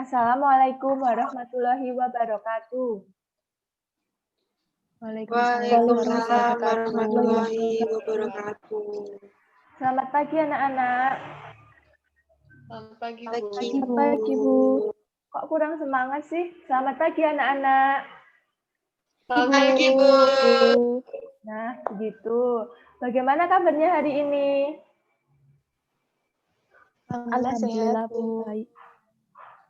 Assalamualaikum warahmatullahi wabarakatuh. Waalaikumsalam warahmatullahi wabarakatuh. Selamat pagi anak-anak. Selamat pagi, Bu. Selamat pagi, Bu. Kok kurang semangat sih? Selamat pagi anak-anak. Selamat pagi, Bu. Nah, begitu. Bagaimana kabarnya hari ini? Alhamdulillah, Bu. baik.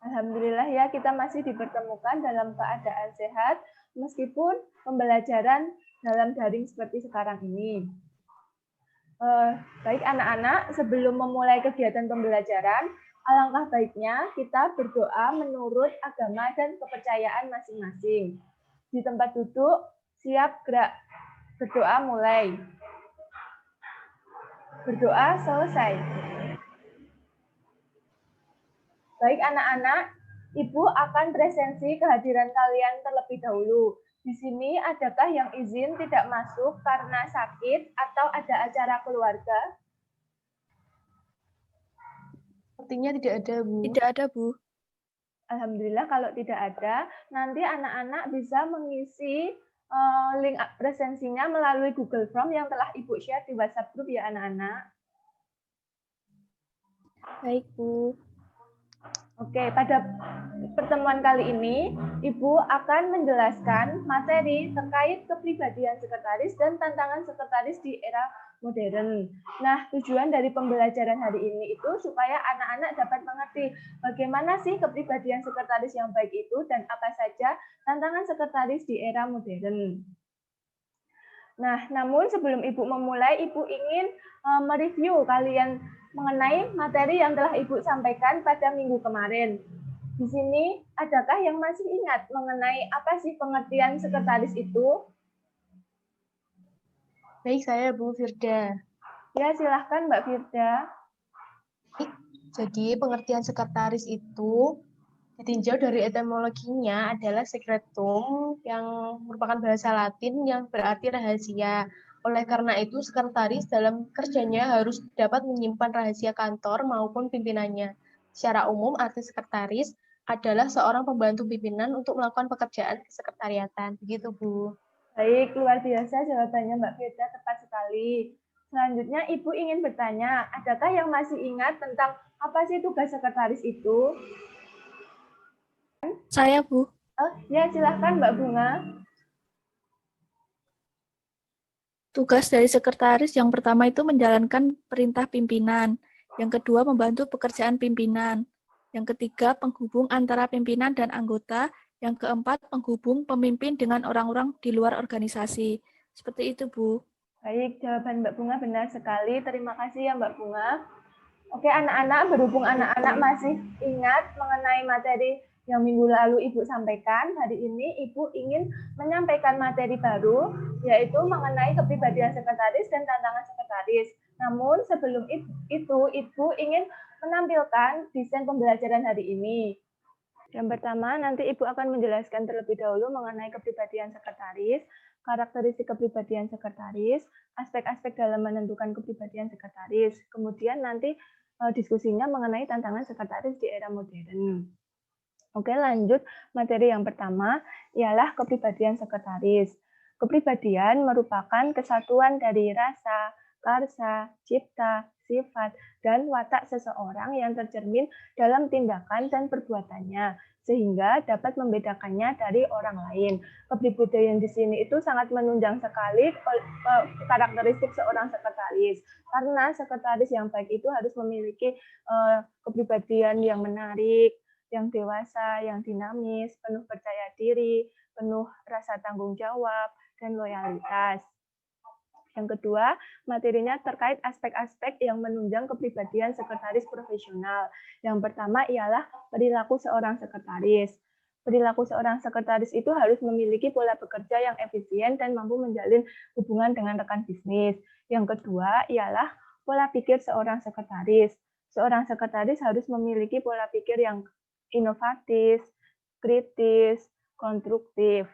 Alhamdulillah ya, kita masih dipertemukan dalam keadaan sehat meskipun pembelajaran dalam daring seperti sekarang ini. Baik anak-anak, sebelum memulai kegiatan pembelajaran, alangkah baiknya kita berdoa menurut agama dan kepercayaan masing-masing. Di tempat duduk, siap gerak. Berdoa mulai. Berdoa selesai. Baik anak-anak, Ibu akan presensi kehadiran kalian terlebih dahulu. Di sini adakah yang izin tidak masuk karena sakit atau ada acara keluarga? Sepertinya tidak ada, Bu. Tidak ada, Bu. Alhamdulillah kalau tidak ada, nanti anak-anak bisa mengisi link presensinya melalui Google Form yang telah Ibu share di WhatsApp group ya anak-anak. Baik, Bu. Oke, pada pertemuan kali ini, Ibu akan menjelaskan materi terkait kepribadian sekretaris dan tantangan sekretaris di era modern. Nah, tujuan dari pembelajaran hari ini itu supaya anak-anak dapat mengerti bagaimana sih kepribadian sekretaris yang baik itu dan apa saja tantangan sekretaris di era modern. Nah, namun sebelum Ibu memulai, Ibu ingin mereview kalian mengenai materi yang telah Ibu sampaikan pada minggu kemarin. Di sini, adakah yang masih ingat mengenai apa sih pengertian sekretaris itu? Baik, saya Bu Firda. Ya, silahkan Mbak Firda. Jadi, pengertian sekretaris itu ditinjau dari etimologinya adalah secretum yang merupakan bahasa Latin yang berarti rahasia. Oleh karena itu, sekretaris dalam kerjanya harus dapat menyimpan rahasia kantor maupun pimpinannya. Secara umum, arti sekretaris adalah seorang pembantu pimpinan untuk melakukan pekerjaan kesekretariatan. Begitu, Bu. Baik, luar biasa jawabannya Mbak Firda, tepat sekali. Selanjutnya, Ibu ingin bertanya, adakah yang masih ingat tentang apa sih tugas sekretaris itu? Saya, Bu. Oh, ya, silahkan Mbak Bunga. Tugas dari sekretaris yang pertama itu menjalankan perintah pimpinan. Yang kedua, membantu pekerjaan pimpinan. Yang ketiga, penghubung antara pimpinan dan anggota. Yang keempat, penghubung pemimpin dengan orang-orang di luar organisasi. Seperti itu, Bu. Baik, jawaban Mbak Bunga benar sekali. Terima kasih ya Mbak Bunga. Oke, anak-anak, berhubung anak-anak masih ingat mengenai materi yang minggu lalu Ibu sampaikan, hari ini Ibu ingin menyampaikan materi baru, yaitu mengenai kepribadian sekretaris dan tantangan sekretaris. Namun sebelum itu, Ibu ingin menampilkan desain pembelajaran hari ini. Yang pertama, nanti Ibu akan menjelaskan terlebih dahulu mengenai kepribadian sekretaris, karakteristik kepribadian sekretaris, aspek-aspek dalam menentukan kepribadian sekretaris. Kemudian nanti diskusinya mengenai tantangan sekretaris di era modern. Oke, lanjut materi yang pertama ialah kepribadian sekretaris. Kepribadian merupakan kesatuan dari rasa, karsa, cipta, sifat, dan watak seseorang yang tercermin dalam tindakan dan perbuatannya, sehingga dapat membedakannya dari orang lain. Kepribadian di sini itu sangat menunjang sekali karakteristik seorang sekretaris, karena sekretaris yang baik itu harus memiliki kepribadian yang menarik, yang dewasa, yang dinamis, penuh percaya diri, penuh rasa tanggung jawab, dan loyalitas. Yang kedua, materinya terkait aspek-aspek yang menunjang kepribadian sekretaris profesional. Yang pertama ialah perilaku seorang sekretaris. Perilaku seorang sekretaris itu harus memiliki pola bekerja yang efisien dan mampu menjalin hubungan dengan rekan bisnis. Yang kedua ialah pola pikir seorang sekretaris. Seorang sekretaris harus memiliki pola pikir yang inovatif, kritis, konstruktif.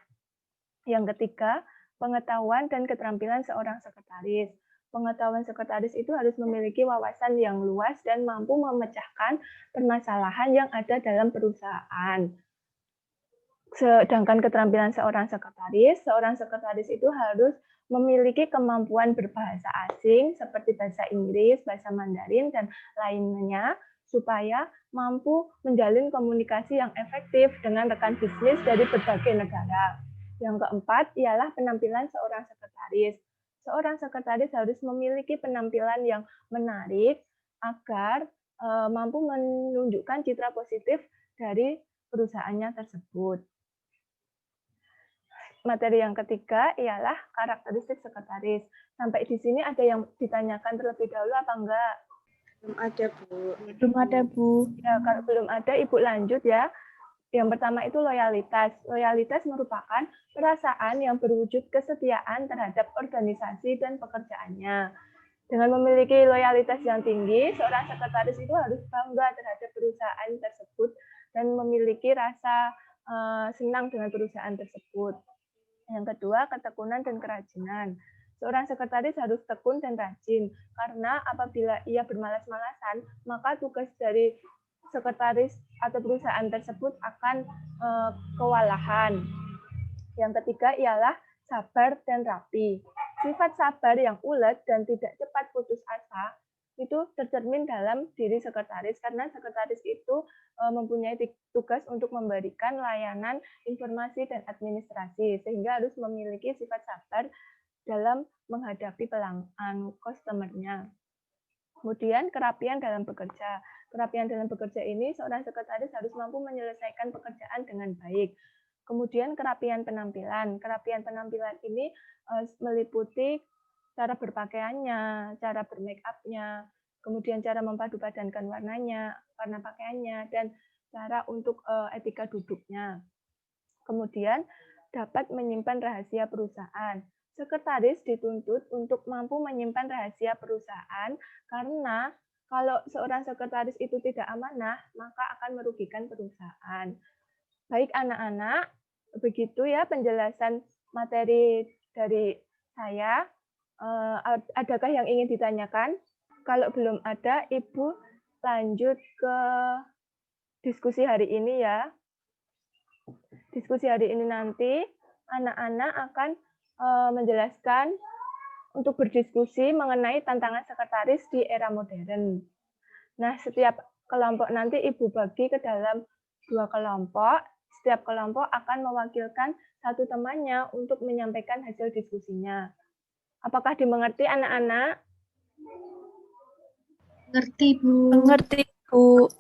Yang ketiga, pengetahuan dan keterampilan seorang sekretaris. Pengetahuan sekretaris itu harus memiliki wawasan yang luas dan mampu memecahkan permasalahan yang ada dalam perusahaan. Sedangkan keterampilan seorang sekretaris itu harus memiliki kemampuan berbahasa asing seperti bahasa Inggris, bahasa Mandarin, dan lainnya supaya mampu menjalin komunikasi yang efektif dengan rekan bisnis dari berbagai negara. Yang keempat ialah penampilan seorang sekretaris. Seorang sekretaris harus memiliki penampilan yang menarik agar mampu menunjukkan citra positif dari perusahaannya tersebut. Materi yang ketiga ialah karakteristik sekretaris. Sampai di sini ada yang ditanyakan terlebih dahulu apa enggak? Belum ada, Bu. Belum ada, Bu. Ya, kalau belum ada, Ibu lanjut ya. Yang pertama itu loyalitas. Loyalitas merupakan perasaan yang berwujud kesetiaan terhadap organisasi dan pekerjaannya. Dengan memiliki loyalitas yang tinggi, seorang sekretaris itu harus bangga terhadap perusahaan tersebut dan memiliki rasa senang dengan perusahaan tersebut. Yang kedua, ketekunan dan kerajinan. Seorang sekretaris harus tekun dan rajin, karena apabila ia bermalas-malasan, maka tugas dari sekretaris atau perusahaan tersebut akan kewalahan. Yang ketiga ialah sabar dan rapi. Sifat sabar yang ulet dan tidak cepat putus asa itu tercermin dalam diri sekretaris, karena sekretaris itu mempunyai tugas untuk memberikan layanan informasi dan administrasi, sehingga harus memiliki sifat sabar dalam menghadapi pelanggan customer-nya. Kemudian kerapian dalam bekerja. Kerapian dalam bekerja ini seorang sekretaris harus mampu menyelesaikan pekerjaan dengan baik. Kemudian kerapian penampilan. Kerapian penampilan ini meliputi cara berpakaiannya, cara bermake up-nya, kemudian cara memadupadankan warnanya, warna pakaiannya, dan cara untuk etika duduknya. Kemudian dapat menyimpan rahasia perusahaan. Sekretaris dituntut untuk mampu menyimpan rahasia perusahaan karena kalau seorang sekretaris itu tidak amanah, maka akan merugikan perusahaan. Baik anak-anak, begitu ya penjelasan materi dari saya. Adakah yang ingin ditanyakan? Kalau belum ada, Ibu lanjut ke diskusi hari ini ya. Diskusi hari ini nanti anak-anak akan menjelaskan untuk berdiskusi mengenai tantangan sekretaris di era modern. Nah, setiap kelompok nanti Ibu bagi ke dalam 2 kelompok. Setiap kelompok akan mewakilkan satu temannya untuk menyampaikan hasil diskusinya. Apakah dimengerti anak-anak? Ngerti, Bu. Mengerti, Bu.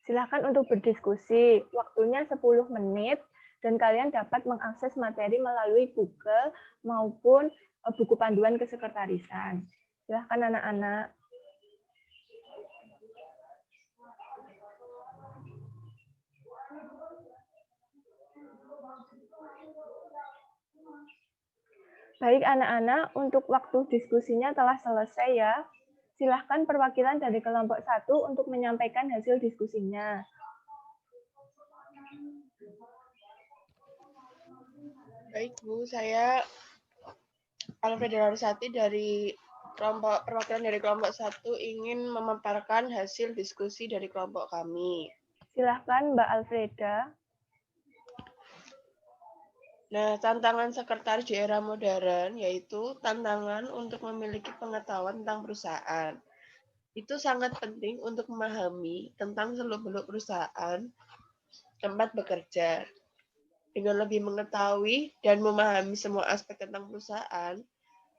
Silakan untuk berdiskusi. Waktunya 10 menit dan kalian dapat mengakses materi melalui Google maupun buku panduan kesekretarisan. Silakan anak-anak. Baik anak-anak, untuk waktu diskusinya telah selesai ya. Silahkan perwakilan dari kelompok 1 untuk menyampaikan hasil diskusinya. Baik, Bu. Saya Alfreda Larsati dari perwakilan dari kelompok 1 ingin memaparkan hasil diskusi dari kelompok kami. Silahkan Mbak Alfreda. Nah, tantangan sekretaris di era modern yaitu tantangan untuk memiliki pengetahuan tentang perusahaan. Itu sangat penting untuk memahami tentang seluk-beluk perusahaan tempat bekerja. Dengan lebih mengetahui dan memahami semua aspek tentang perusahaan,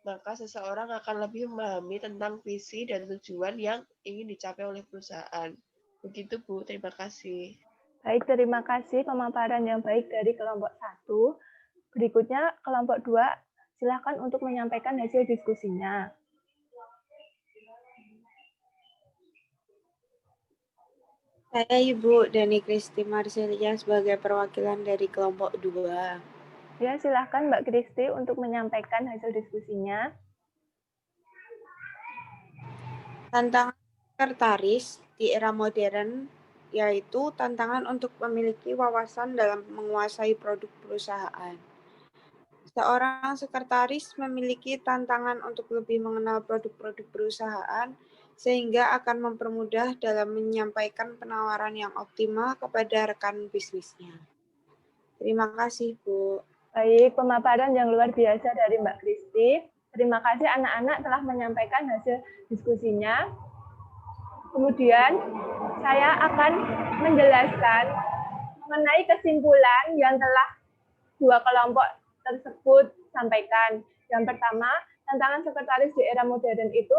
maka seseorang akan lebih memahami tentang visi dan tujuan yang ingin dicapai oleh perusahaan. Begitu, Bu. Terima kasih. Baik, terima kasih pemaparan yang baik dari kelompok 1. Berikutnya, kelompok 2, silakan untuk menyampaikan hasil diskusinya. Saya Ibu Dani Kristi Marcelia sebagai perwakilan dari kelompok 2. Ya, silakan Mbak Kristi untuk menyampaikan hasil diskusinya. Tantangan sekretaris di era modern yaitu tantangan untuk memiliki wawasan dalam menguasai produk perusahaan. Seorang sekretaris memiliki tantangan untuk lebih mengenal produk-produk perusahaan sehingga akan mempermudah dalam menyampaikan penawaran yang optimal kepada rekan bisnisnya. Terima kasih, Bu. Baik, pemaparan yang luar biasa dari Mbak Kristi. Terima kasih anak-anak telah menyampaikan hasil diskusinya. Kemudian saya akan menjelaskan mengenai kesimpulan yang telah dua kelompok tersebut sampaikan. Yang pertama, tantangan sekretaris di era modern itu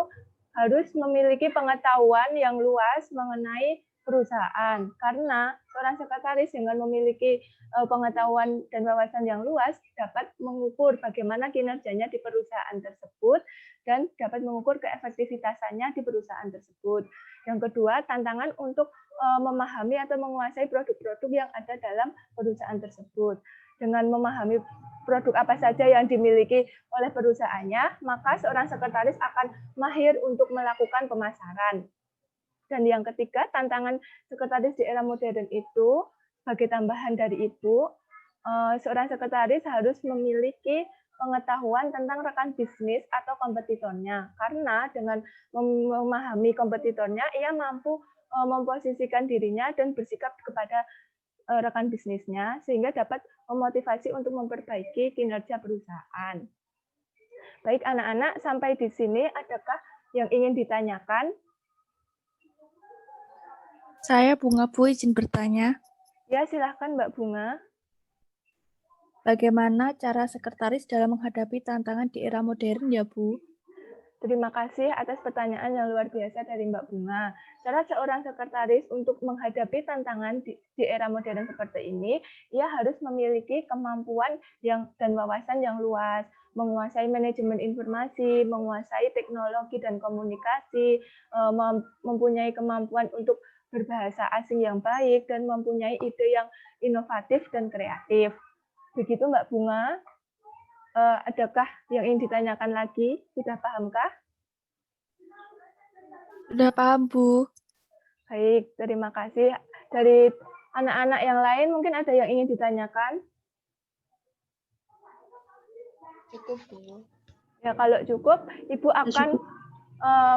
harus memiliki pengetahuan yang luas mengenai perusahaan. Karena seorang sekretaris dengan memiliki pengetahuan dan wawasan yang luas dapat mengukur bagaimana kinerjanya di perusahaan tersebut dan dapat mengukur keefektivitasannya di perusahaan tersebut. Yang kedua, tantangan untuk memahami atau menguasai produk-produk yang ada dalam perusahaan tersebut. Dengan memahami produk apa saja yang dimiliki oleh perusahaannya, maka seorang sekretaris akan mahir untuk melakukan pemasaran. Dan yang ketiga, tantangan sekretaris di era modern itu, sebagai tambahan dari Ibu, seorang sekretaris harus memiliki pengetahuan tentang rekan bisnis atau kompetitornya. Karena dengan memahami kompetitornya, ia mampu memposisikan dirinya dan bersikap kepada rekan bisnisnya sehingga dapat memotivasi untuk memperbaiki kinerja perusahaan. Baik anak-anak, sampai di sini adakah yang ingin ditanyakan? Saya Bunga Bu izin bertanya. Ya, silahkan Mbak Bunga. Bagaimana cara sekretaris dalam menghadapi tantangan di era modern ya Bu? Terima kasih atas pertanyaan yang luar biasa dari Mbak Bunga. Cara seorang sekretaris untuk menghadapi tantangan di era modern seperti ini, ia harus memiliki kemampuan dan wawasan yang luas, menguasai manajemen informasi, menguasai teknologi dan komunikasi, mempunyai kemampuan untuk berbahasa asing yang baik, dan mempunyai ide yang inovatif dan kreatif. Begitu Mbak Bunga. Adakah yang ingin ditanyakan lagi? Sudah pahamkah? Sudah paham, Bu. Baik, terima kasih. Dari anak-anak yang lain mungkin ada yang ingin ditanyakan? Cukup, Bu. Ya, kalau cukup, Ibu akan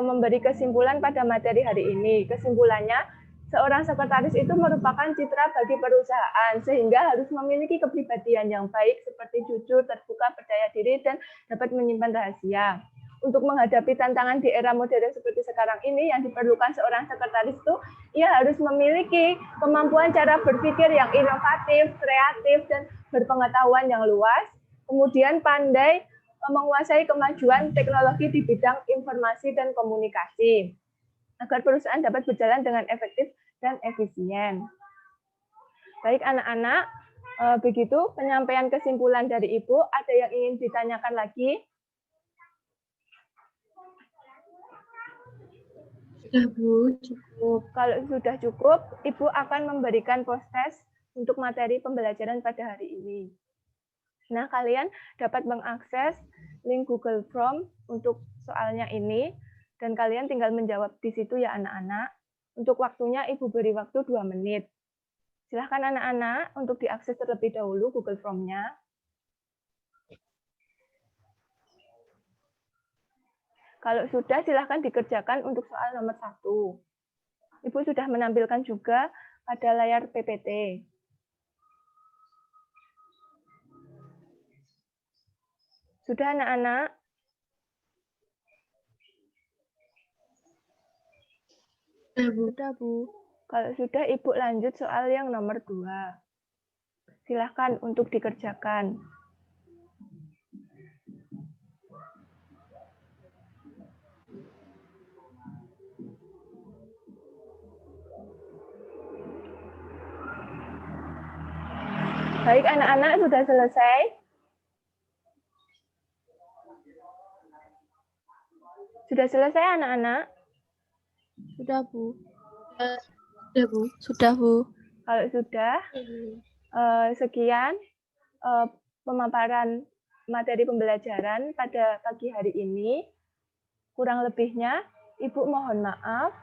memberi kesimpulan pada materi hari ini. Kesimpulannya, seorang sekretaris itu merupakan citra bagi perusahaan, sehingga harus memiliki kepribadian yang baik seperti jujur, terbuka, percaya diri, dan dapat menyimpan rahasia. Untuk menghadapi tantangan di era modern seperti sekarang ini, yang diperlukan seorang sekretaris itu, ia harus memiliki kemampuan cara berpikir yang inovatif, kreatif, dan berpengetahuan yang luas, kemudian pandai menguasai kemajuan teknologi di bidang informasi dan komunikasi, agar perusahaan dapat berjalan dengan efektif dan efisien. Baik anak-anak, begitu penyampaian kesimpulan dari Ibu. Ada yang ingin ditanyakan lagi? Sudah, Bu. Cukup. Kalau sudah cukup, Ibu akan memberikan post-test untuk materi pembelajaran pada hari ini. Nah, kalian dapat mengakses link Google Form untuk soalnya ini, dan kalian tinggal menjawab di situ ya anak-anak. Untuk waktunya Ibu beri waktu 2 menit. Silahkan anak-anak untuk diakses terlebih dahulu Google Form-nya. Kalau sudah, silahkan dikerjakan untuk soal nomor 1. Ibu sudah menampilkan juga pada layar PPT. Sudah anak-anak? Sudah, Bu. Kalau sudah, Ibu lanjut soal yang nomor 2. Silahkan untuk dikerjakan. Baik, anak-anak sudah selesai? Sudah selesai, anak-anak? Sudah, Bu. Sudah, Bu. Sudah, Bu. Kalau sudah, sekian pemaparan materi pembelajaran pada pagi hari ini. Kurang lebihnya, Ibu mohon maaf.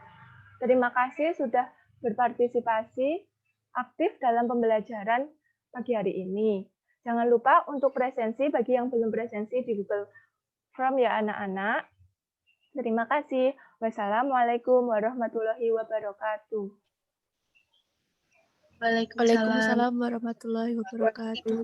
Terima kasih sudah berpartisipasi aktif dalam pembelajaran pagi hari ini. Jangan lupa untuk presensi bagi yang belum presensi di Google Form ya anak-anak. Terima kasih. Wassalamualaikum warahmatullahi wabarakatuh. Waalaikumsalam. Waalaikumsalam warahmatullahi wabarakatuh.